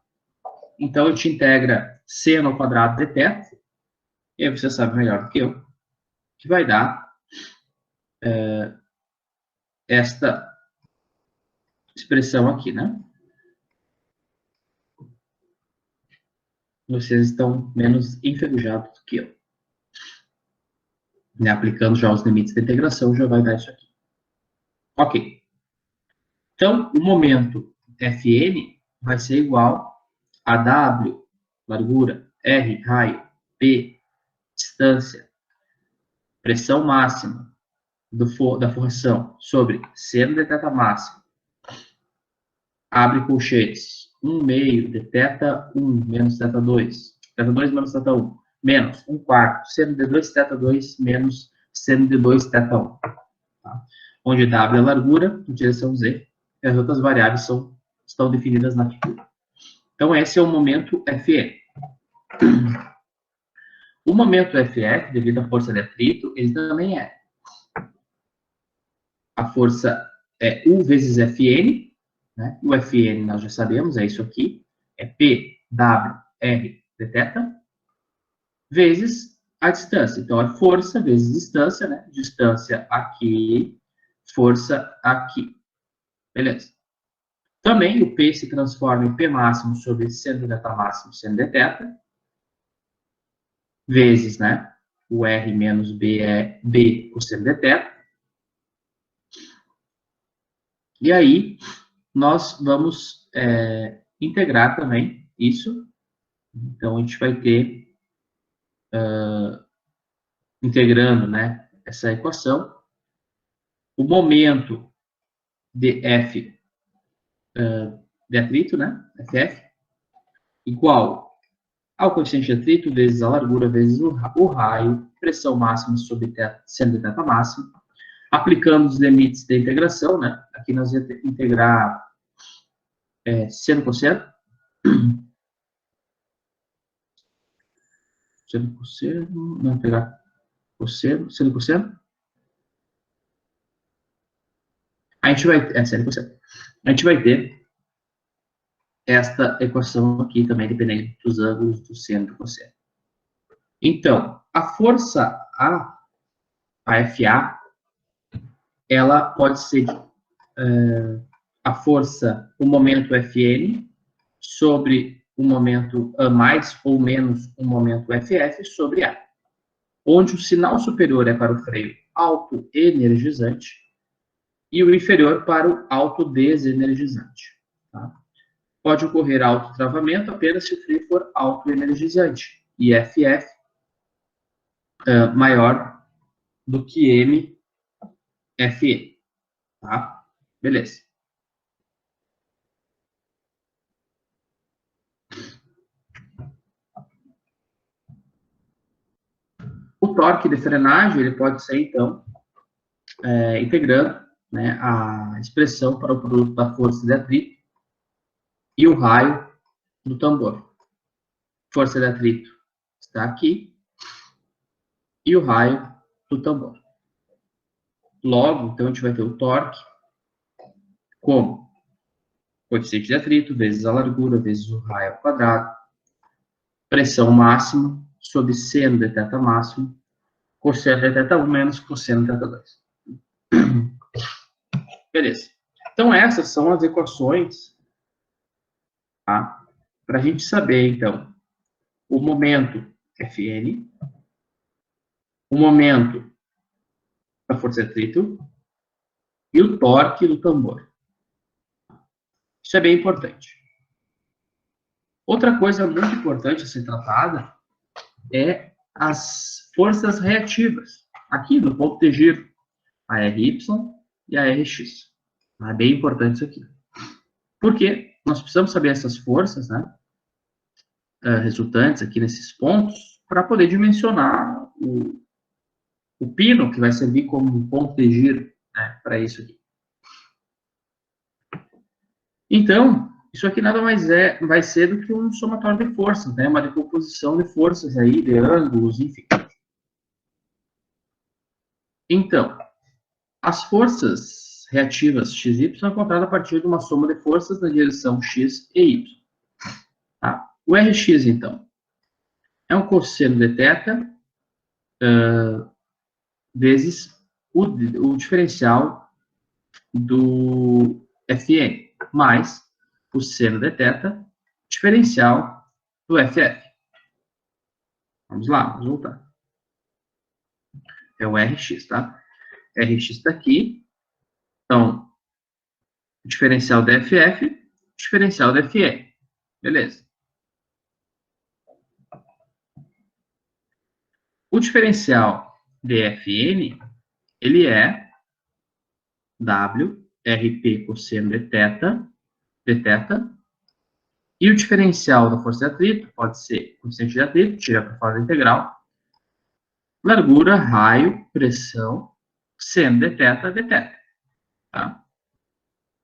Então, a gente integra seno ao quadrado de θ, e aí você sabe melhor do que eu, que vai dar esta expressão aqui, né? Vocês estão menos enferrujados do que eu. Né? Aplicando já os limites da integração, já vai dar isso aqui. Ok. Então, o momento Fn vai ser igual a W, largura, R, raio, P, distância, pressão máxima da forração sobre seno de θ máximo, abre colchetes, 1 meio de θ1 menos θ2, θ2 menos θ1, menos 1 quarto, seno de 2 θ2 menos seno de 2 θ1. Tá? Onde W é a largura, em direção Z, e as outras variáveis estão definidas na figura. Então, esse é o momento Fn. O momento Ff, devido à força de atrito, ele também é. A força é U vezes Fn, né? O Fn nós já sabemos, é isso aqui, é P, W, R de θ, vezes a distância. Então, é força vezes distância, né? Distância aqui, força aqui. Beleza. Também o P se transforma em P máximo sobre seno de θ máximo, seno de θ, vezes, né? O R menos B é B cosseno de θ. E aí, nós vamos integrar também isso. Então, a gente vai ter, integrando, né, essa equação, o momento de F de atrito, né, FF, igual ao coeficiente de atrito vezes a largura vezes o raio, pressão máxima sobre seno de θ máximo, aplicando os limites da integração, né, aqui nós vamos integrar seno cosseno, seno cosseno, não pegar cosseno, seno cosseno. A gente vai, seno cosseno. A gente vai ter esta equação aqui também, dependendo dos ângulos do seno e do cosseno. Então, a força A, a FA, ela pode ser a força, o momento Fn, sobre o momento A mais ou menos o momento FF sobre A, onde o sinal superior é para o freio autoenergizante e o inferior para o autodesenergizante. Tá? Pode ocorrer autotravamento apenas se o freio for autoenergizante e FF maior do que MFE. Tá? Beleza. O torque de frenagem ele pode ser, então, integrando, né, a expressão para o produto da força de atrito e o raio do tambor. Força de atrito está aqui. e o raio do tambor. Logo, então, a gente vai ter o torque como coeficiente de atrito vezes a largura vezes o raio ao quadrado, pressão máxima sobre seno de θ máximo, cosseno de θ1 menos cosseno de θ2. Beleza. Então, essas são as equações, tá? Para a gente saber, então, o momento Fn, o momento da força de atrito e o torque do tambor. Isso é bem importante. Outra coisa muito importante a ser tratada é as forças reativas, aqui no ponto de giro, a RY e a RX. É bem importante isso aqui. Porque nós precisamos saber essas forças, né, resultantes aqui nesses pontos, para poder dimensionar o pino, que vai servir como ponto de giro, né, para isso aqui. Então, isso aqui nada mais vai ser do que um somatório de forças, né, uma decomposição de forças aí, de ângulos, enfim. Então, as forças reativas x, y são encontradas a partir de uma soma de forças na direção x e y. Tá? O Rx, então, é um cosseno de θ vezes o diferencial do Fn, mais o seno de θ, diferencial do Ff. Vamos lá, vamos voltar. É o Rx, tá? Rx está aqui. Então, diferencial da Ff, diferencial da Fe. Beleza. O diferencial de Fn, ele é W, Rp cosseno de θ, e o diferencial da força de atrito pode ser coeficiente de atrito, tira para fora da integral, largura, raio, pressão, seno de θ. Tá?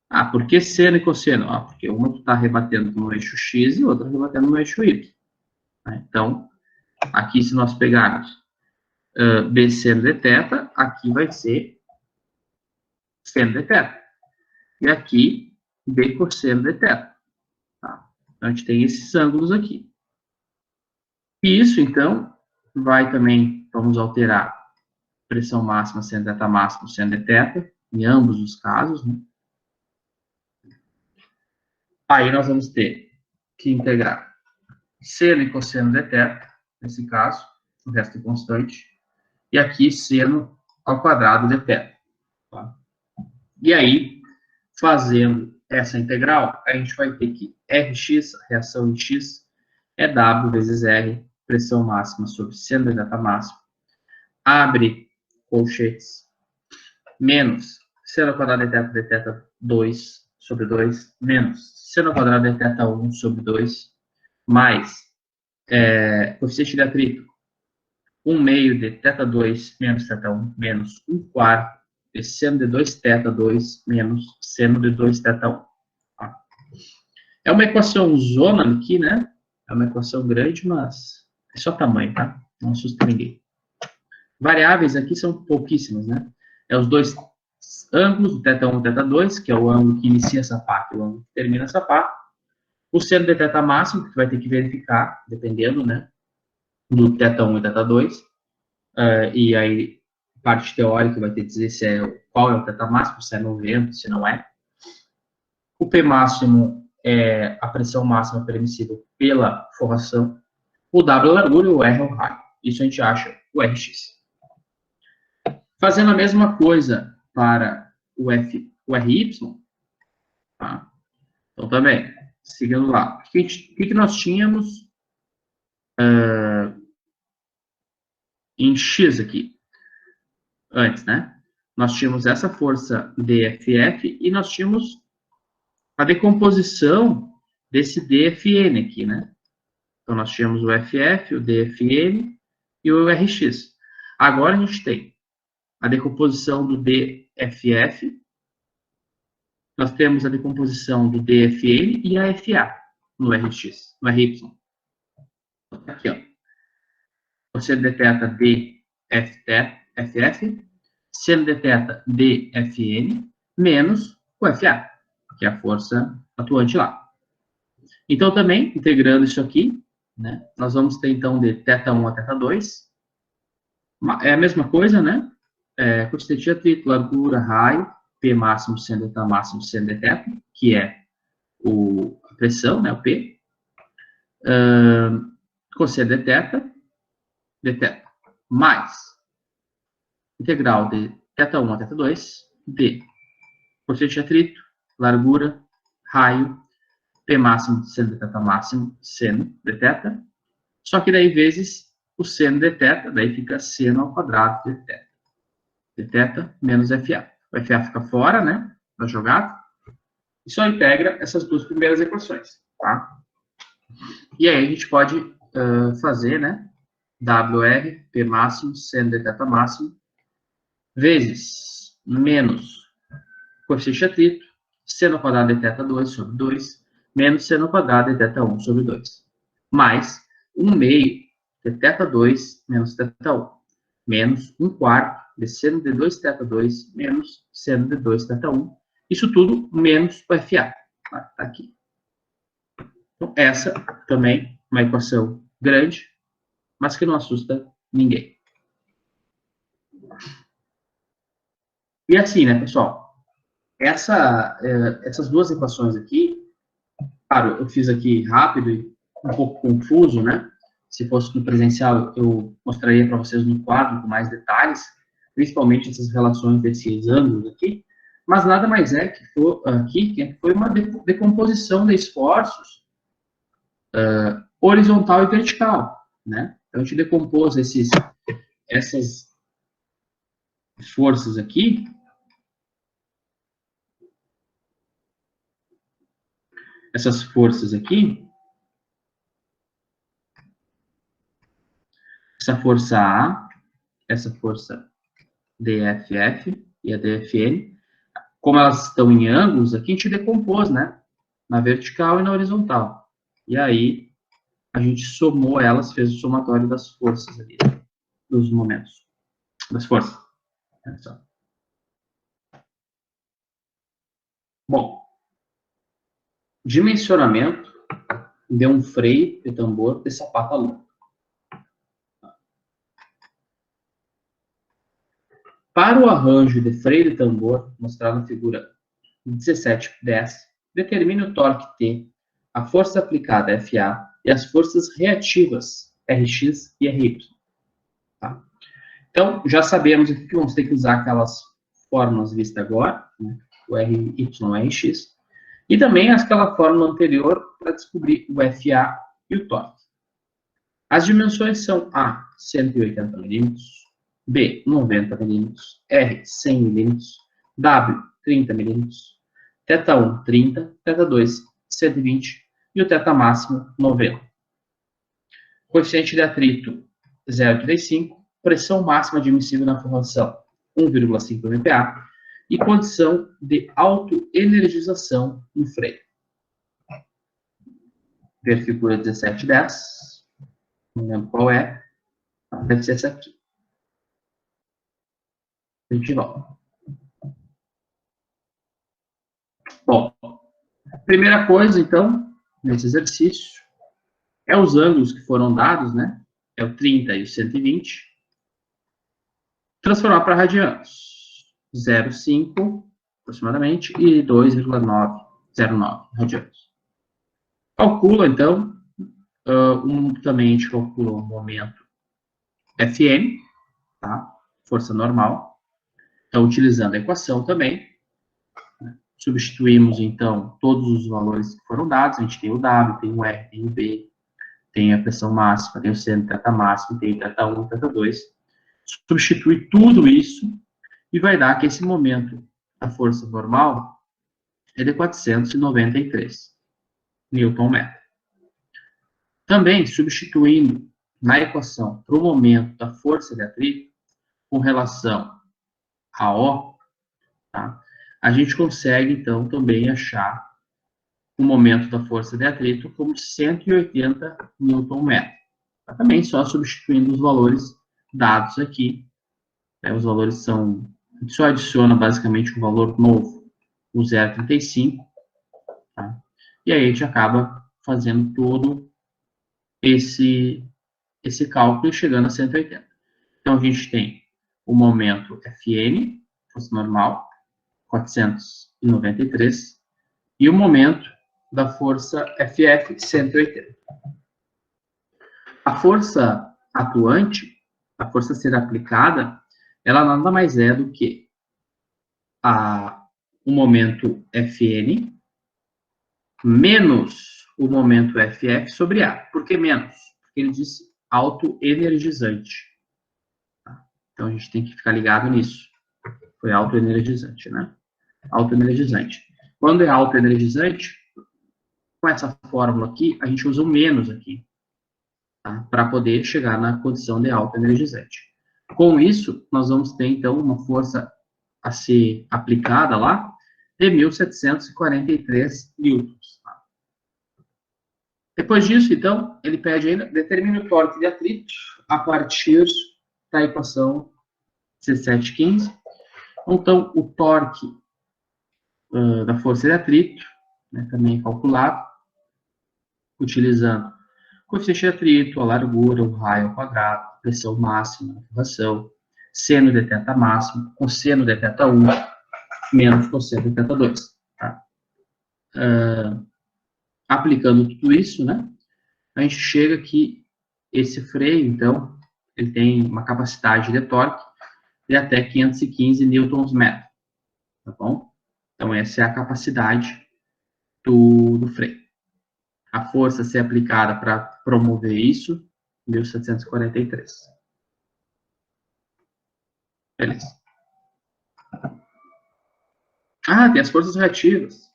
Ah, por que seno e cosseno? Ah, porque uma está rebatendo no eixo x e outra rebatendo no eixo y. Então, aqui se nós pegarmos B seno de θ, aqui vai ser seno de θ. E aqui, B cosseno de θ. Tá? Então, a gente tem esses ângulos aqui. E isso, então, vai também, vamos alterar pressão máxima, seno de θ máximo, seno de θ, em ambos os casos, né? Aí nós vamos ter que integrar seno e cosseno de θ, nesse caso, o resto é constante, e aqui seno ao quadrado de θ. Tá? E aí, fazendo essa integral, a gente vai ter que Rx, reação em x, é W vezes R, pressão máxima sobre seno de θ máximo, abre colchetes, menos seno ao quadrado de θ 2 sobre 2, menos seno ao quadrado de θ 1 sobre 2, mais coeficiente de atrito, 1 meio de θ2 menos θ1, menos 1 quarto de seno de 2θ2 menos seno de 2θ1. Tá? É uma equação zona aqui, né? É uma equação grande, mas é só tamanho, tá? Não assusta ninguém. Variáveis aqui são pouquíssimas, né? É os dois ângulos, o θ1 e o θ2, que é o ângulo que inicia essa parte e o ângulo que termina essa parte. O seno de θ máximo, que vai ter que verificar, dependendo, né? Do θ1 e θ2. E aí, parte teórica vai ter que dizer qual é o θ máximo, se é 90, se não é. O P máximo é a pressão máxima permissível pela forração. O W é a largura e o R é o raio. Isso a gente acha o Rx. Fazendo a mesma coisa para o RY, tá? Então, também, seguindo lá. O que nós tínhamos em X aqui, antes, né? Nós tínhamos essa força DFF e nós tínhamos a decomposição desse DFN aqui, né? Então, nós tínhamos o FF, o DFN e o RX. Agora, a gente tem a decomposição do DFF, nós temos a decomposição do DFN e a FA no RX, no RY. Aqui, ó. Você detecta FF, seno de θ dFn, menos o FA, que é a força atuante lá. Então, também, integrando isso aqui, né, nós vamos ter, então, de θ1 a θ2. É a mesma coisa, né? Quantidade de atrito, largura, raio, P máximo, seno de θ máximo, seno de θ, que é a pressão, né, o P. Cosseno de θ, mais integral de θ1 a θ2, de quantidade de atrito, largura, raio, P máximo, seno de θ máximo, seno de θ, só que daí vezes o seno de θ, daí fica seno ao quadrado de θ menos FA. O FA fica fora, né, da jogada, e só integra essas duas primeiras equações, tá? E aí a gente pode fazer, né, WR, P máximo, seno de θ máximo, vezes menos coeficiente de atrito, seno ao quadrado de θ2 sobre 2, menos seno ao quadrado de θ1 sobre 2, mais 1 meio de θ2 menos θ1, menos 1 quarto de seno de 2 θ2 menos seno de 2 θ1, isso tudo menos o FA, tá aqui. Então, essa também uma equação grande, mas que não assusta ninguém. E assim, né, pessoal? Essas duas equações aqui, claro, eu fiz aqui rápido e um pouco confuso, né? Se fosse no presencial, eu mostraria para vocês no quadro com mais detalhes, principalmente essas relações desses ângulos aqui, mas nada mais é que foi uma decomposição de esforços horizontal e vertical, né? Então, a gente decompôs essas forças aqui, essa força A, essa força DFF e a DFN, como elas estão em ângulos, aqui a gente decompôs, né? Na vertical e na horizontal. E aí, a gente somou elas, fez o somatório das forças ali, dos momentos, das forças. Bom, dimensionamento de um freio de tambor de sapata longa. Para o arranjo de freio de tambor, mostrado na figura 1710, determine o torque T, a força aplicada FA e as forças reativas Rx e Ry. Tá? Então, já sabemos aqui que vamos ter que usar aquelas fórmulas vistas agora, né? O Ry e o Rx, e também aquela fórmula anterior para descobrir o FA e o torque. As dimensões são A, 180 mm, B, 90 mm, R, 100 mm, W, 30 mm, θ1, 30, θ2, 120 e o θ máximo, 90. Coeficiente de atrito, 0,35, pressão máxima admissível na formação, 1,5 MPa, e condição de autoenergização no freio. Ver figura 1710, não lembro qual é, deve ser essa aqui. A gente volta. Bom, primeira coisa, então, nesse exercício, é os ângulos que foram dados, né? É o 30 e o 120. Transformar para radianos. 0,5 aproximadamente e 2,909 radianos. Calcula, então, também a gente calcula o momento Fm, tá? Força normal. Então, utilizando a equação também, né? Substituímos, então, todos os valores que foram dados. A gente tem o W, tem o R, tem o B, tem a pressão máxima, tem o seno θ máximo, tem o θ1, θ2. Substitui tudo isso e vai dar que esse momento da força normal é de 493 Nm. Também, substituindo na equação para o momento da força de atrito com relação a O, tá? A gente consegue, então, também achar o momento da força de atrito como 180 Nm. Também só substituindo os valores dados aqui Os valores são... A gente só adiciona basicamente um valor novo, o 0,35, tá? E aí a gente acaba fazendo todo esse cálculo e chegando a 180. Então a gente tem o momento Fn, força normal, 493, e o momento da força FF, 180. A força atuante, a força a ser aplicada, ela nada mais é do que o momento Fn menos o momento FF sobre A. Por que menos? Porque ele disse autoenergizante. Então a gente tem que ficar ligado nisso. Foi autoenergizante, né? Autoenergizante. Quando é autoenergizante, com essa fórmula aqui, a gente usa o menos aqui, tá? Para poder chegar na condição de autoenergizante. Com isso, nós vamos ter, então, uma força a ser aplicada lá de 1.743 newtons. Tá? Depois disso, então, ele pede ainda, determine o torque de atrito a partir da equação 1715. Então, o torque da força de atrito, né, também é calculado, utilizando o coeficiente de atrito, a largura, o raio ao quadrado, a pressão máxima, a forração, seno de θ máximo, cosseno de θ1, menos cosseno de θ2. Tá? Aplicando tudo isso, né, a gente chega que esse freio, então, ele tem uma capacidade de torque de até 515 newtons-metro, tá bom? Então, essa é a capacidade do freio. A força a ser aplicada para promover isso, 1.743. Beleza. Ah, tem as forças reativas.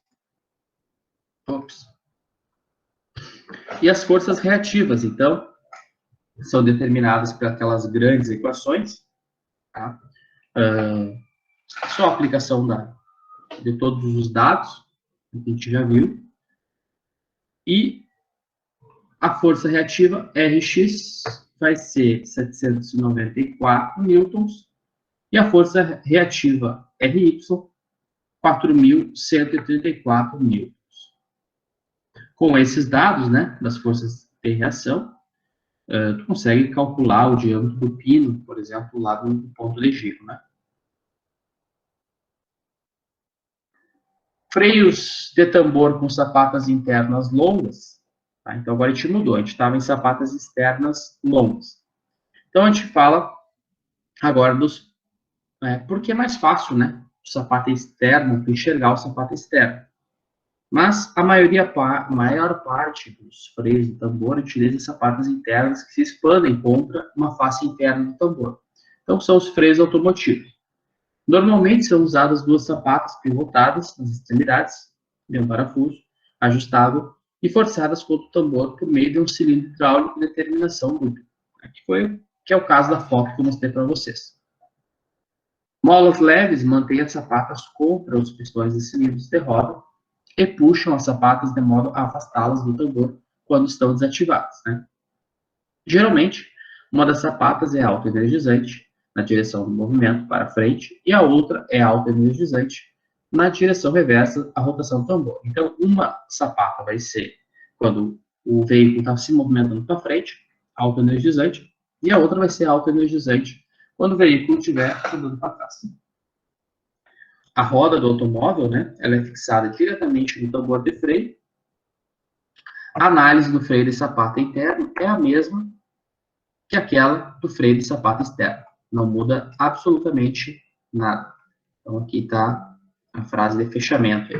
Ops. E as forças reativas, então, são determinadas por aquelas grandes equações, tá? Só a aplicação de todos os dados, que a gente já viu. E a força reativa, Rx, vai ser 794 newtons, e a força reativa, Ry, 4.134 newtons. Com esses dados, né, das forças de reação, tu consegue calcular o diâmetro do pino, por exemplo, lá do ponto de giro, né? Freios de tambor com sapatas internas longas. Tá? Então, agora a gente mudou. A gente estava em sapatas externas longas. Então, a gente fala agora dos... porque é mais fácil, né? O sapato externo, enxergar o sapato externo. Mas a maior parte dos freios de tambor utiliza sapatas internas que se expandem contra uma face interna do tambor. Então, são os freios automotivos. Normalmente são usadas duas sapatas pivotadas nas extremidades, de um parafuso, ajustável, e forçadas contra o tambor por meio de um cilindro hidráulico de terminação dupla, que é o caso da foto que eu mostrei para vocês. Molas leves mantêm as sapatas contra os pistões de cilindros de roda e puxam as sapatas de modo a afastá-las do tambor quando estão desativadas, né? Geralmente, uma das sapatas é autoenergizante na direção do movimento para frente e a outra é autoenergizante na direção reversa à rotação do tambor. Então, uma sapata vai ser quando o veículo está se movimentando para frente, autoenergizante, e a outra vai ser autoenergizante quando o veículo estiver andando para trás. A roda do automóvel, né, ela é fixada diretamente no tambor de freio. A análise do freio de sapata interno é a mesma que aquela do freio de sapata externo. Não muda absolutamente nada. Então, aqui está a frase de fechamento.